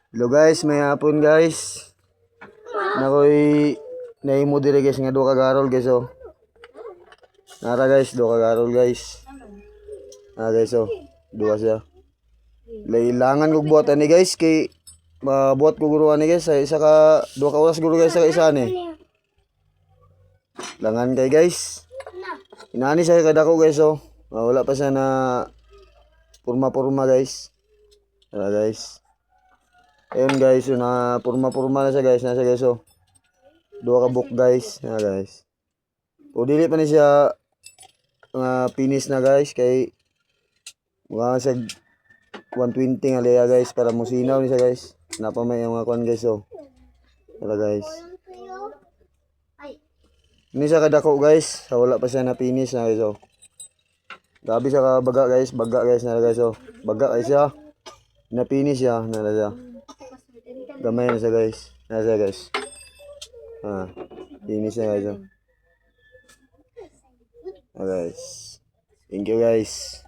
Hello guys, may hapon guys. Nakoy naimo dire guys nga duha ka garol guys oh. Nara guys, duha ka garol guys. Guys oh, duha siya. Lailangan kog buhat ani guys kay mabuhat ko guro ani guys sa isa ka duha ka oras guro guys sa isa ni. Langan kay guys. Inani siya kada ko guys oh. Wala pa siya na purma-purma guys. Guys. Ayun guys, yun na purma-purma na siya guys, nasa guys oh. Duha ka book guys, guys. O dili pa ni siya finish na guys kay mga sa 120 nga leya guys para musinaw ni siya guys. Napa may mga kuan guys oh. Wala guys. Ini siya kadako guys, wala pa siya na finish na guys oh. Grabe siya ka baga guys na guys oh. Baga guys siya. Na finish siya, na siya. Gamay na siya guys. Nasa guys. Finish na guys. Guys. Thank you guys.